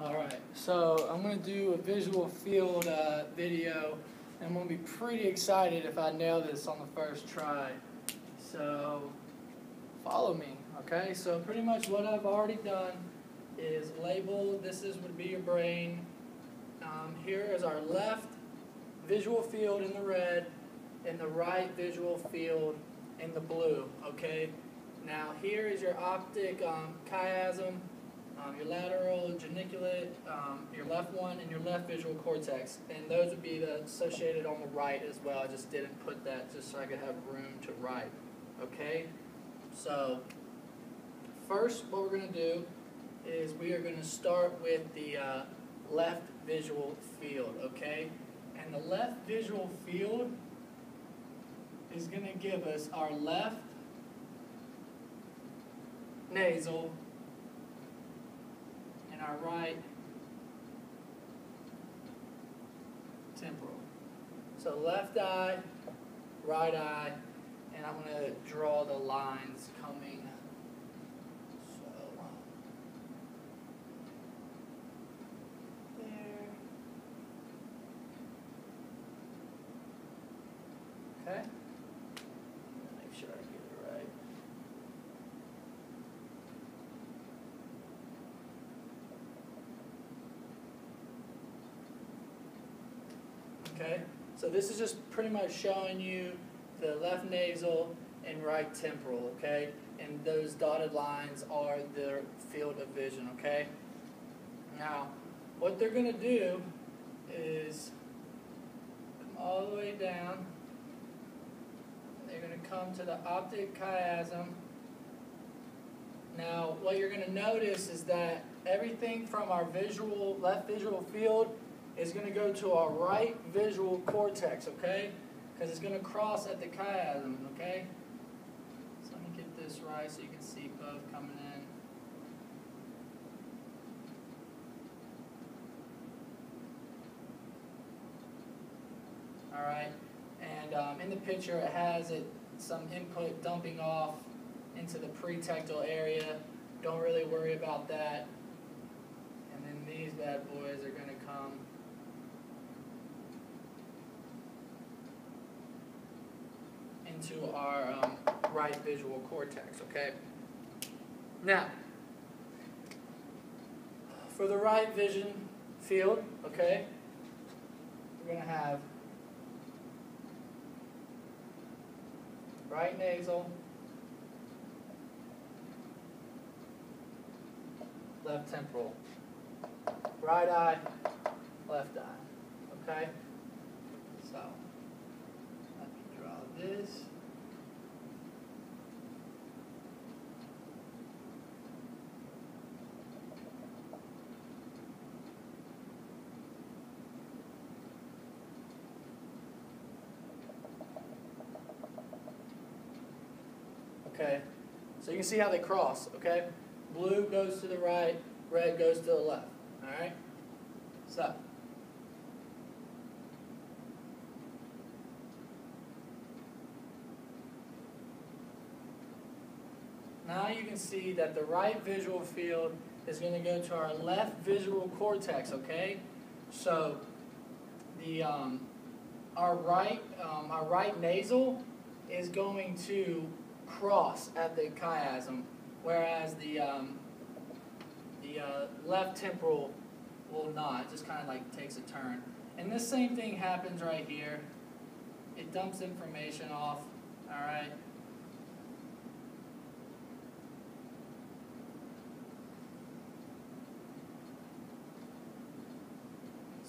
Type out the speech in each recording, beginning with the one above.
Alright, so I'm going to do a visual field video, and I'm going to be pretty excited if I nail this on the first try. So, follow me, okay? So pretty much what I've already done is label, would be your brain. Here is our left visual field in the red, and the right visual field in the blue, okay? Now here is your optic chiasm, your lateral geniculate, your left one, and your left visual cortex. And those would be associated on the right as well. I just didn't put that just so I could have room to write, okay? So first what we're going to do is we are going to start with the left visual field, okay? And the left visual field is going to give us our left nasal and our right temporal. So left eye, right eye, and I'm going to draw the lines coming. Okay? Make sure I get it right. Okay? So this is just pretty much showing you the left nasal and right temporal, okay? And those dotted lines are their field of vision, okay? Now, what they're going to do is come all the way down. They're going to come to the optic chiasm. Now, what you're going to notice is that everything from our left visual field is going to go to our right visual cortex, okay? Because it's going to cross at the chiasm, okay? So let me get this right so you can see both coming in. All right. And in the picture it has some input dumping off into the pretectal area. Don't really worry about that. And then these bad boys are going to come into our right visual cortex, okay? Now, for the right vision field, okay, we're going to have right nasal, left temporal, right eye, left eye, okay? So, let me draw this. Okay, so you can see how they cross, okay? Blue goes to the right, red goes to the left, all right? So, now you can see that the right visual field is going to go to our left visual cortex, okay? So, our right nasal is going to cross at the chiasm, whereas the left temporal will not. It just kind of like takes a turn. And this same thing happens right here. It dumps information off, all right?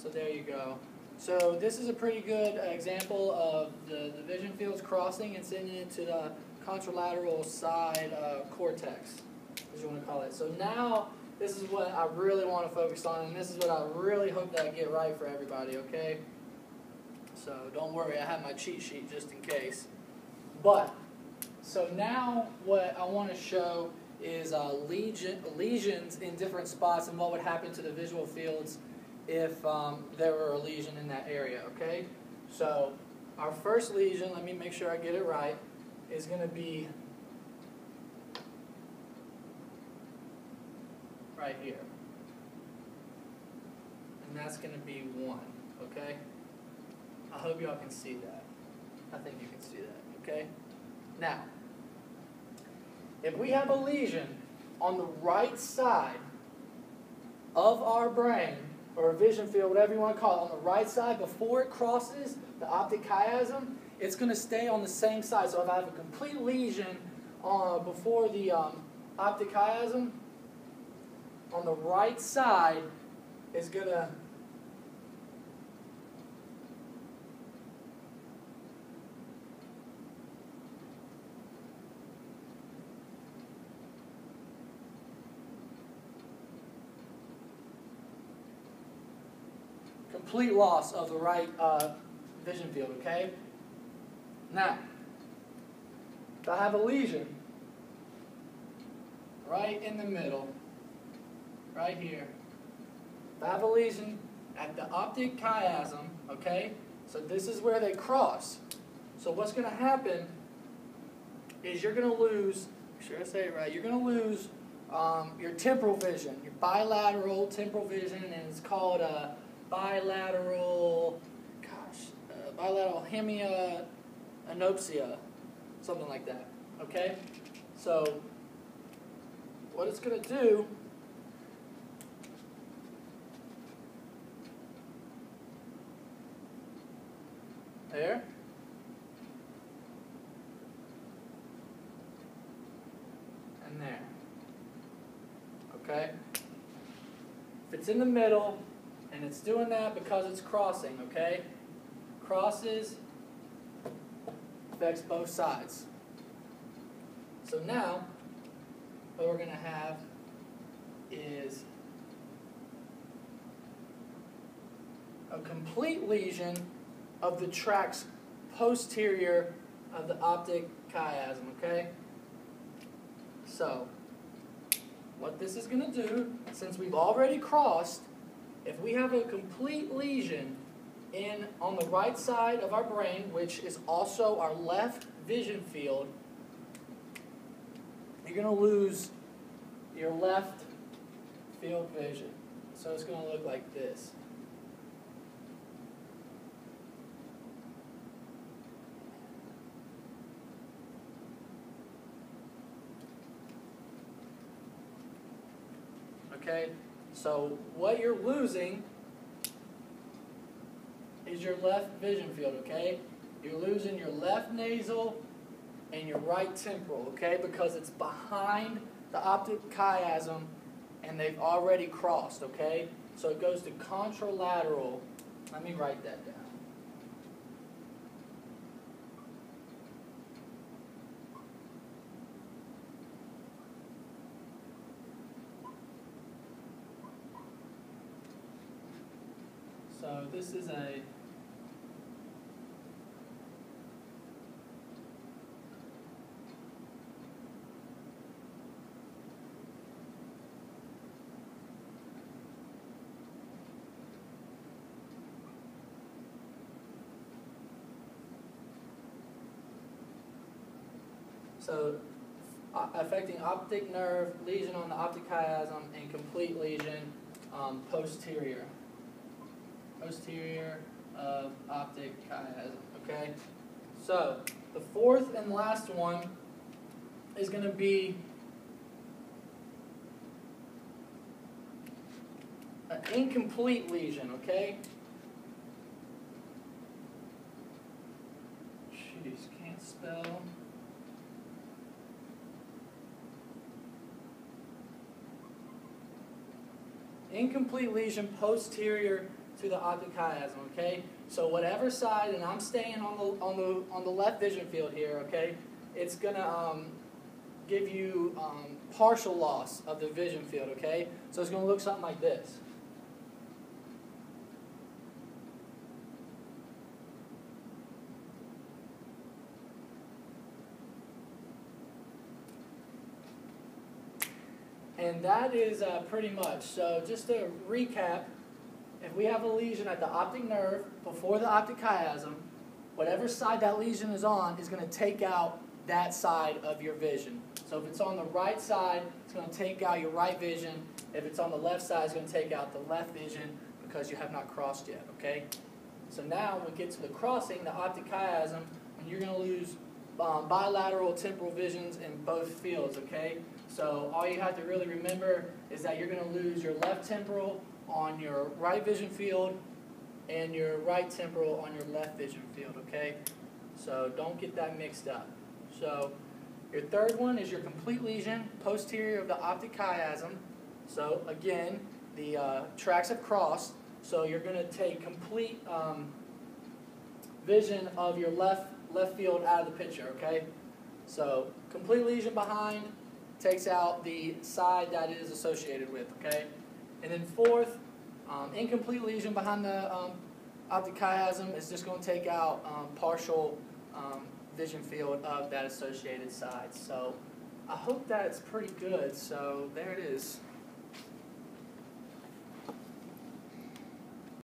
So there you go. So this is a pretty good example of the vision fields crossing and sending it to the contralateral side cortex, as you want to call it. So now, this is what I really want to focus on, and this is what I really hope that I get right for everybody, okay? So don't worry, I have my cheat sheet just in case. But, so now what I want to show is lesions in different spots and what would happen to the visual fields if there were a lesion in that area, okay? So, our first lesion, let me make sure I get it right, is going to be right here. and that's going to be 1, okay? I hope y'all can see that. I think you can see that, okay? Now, if we have a lesion on the right side of our brain, or a vision field, whatever you want to call it, on the right side before it crosses the optic chiasm, it's going to stay on the same side. So if I have a complete lesion before the optic chiasm, on the right side is going to complete loss of the right vision field, okay? Now, if I have a lesion right in the middle, right here, if I have a lesion at the optic chiasm, okay, so this is where they cross. So what's going to happen is you're going to lose, make sure I say it right, you're going to lose your temporal vision, your bilateral temporal vision, and it's called bilateral hemianopsia, something like that, okay? So what it's going to do there, and there, okay? If it's in the middle, and it's doing that because it's crossing, okay? Crosses, affects both sides. So now, what we're going to have is a complete lesion of the tracts posterior of the optic chiasm, okay? So, what this is going to do, since we've already crossed, if we have a complete lesion on the right side of our brain, which is also our left vision field, you're going to lose your left field vision. So it's going to look like this. Okay? So what you're losing is your left vision field, okay? You're losing your left nasal and your right temporal, okay? Because it's behind the optic chiasm and they've already crossed, okay? So it goes to contralateral. Let me write that down. So this is a affecting optic nerve, lesion on the optic chiasm, and complete lesion posterior of optic chiasm, okay? So, the fourth and last one is going to be an incomplete lesion, okay? Jeez, can't spell. Incomplete lesion posterior to the optic chiasm, okay? So whatever side, and I'm staying on the left vision field here, okay? It's gonna give you partial loss of the vision field, okay? So it's gonna look something like this. And that is pretty much. So just to recap, if we have a lesion at the optic nerve before the optic chiasm, whatever side that lesion is on is going to take out that side of your vision. So if it's on the right side, it's going to take out your right vision. If it's on the left side, it's going to take out the left vision because you have not crossed yet, okay? So now when we get to the crossing, the optic chiasm, and you're going to lose bilateral temporal visions in both fields, okay? So all you have to really remember is that you're going to lose your left temporal on your right vision field and your right temporal on your left vision field, okay? So don't get that mixed up. So your third one is your complete lesion posterior of the optic chiasm. So again, the tracks have crossed, so you're going to take complete vision of your left field out of the picture, okay? So complete lesion behind takes out the side that it is associated with, okay? And then fourth, incomplete lesion behind the optic chiasm is just going to take out partial vision field of that associated side. So I hope that's pretty good. So there it is.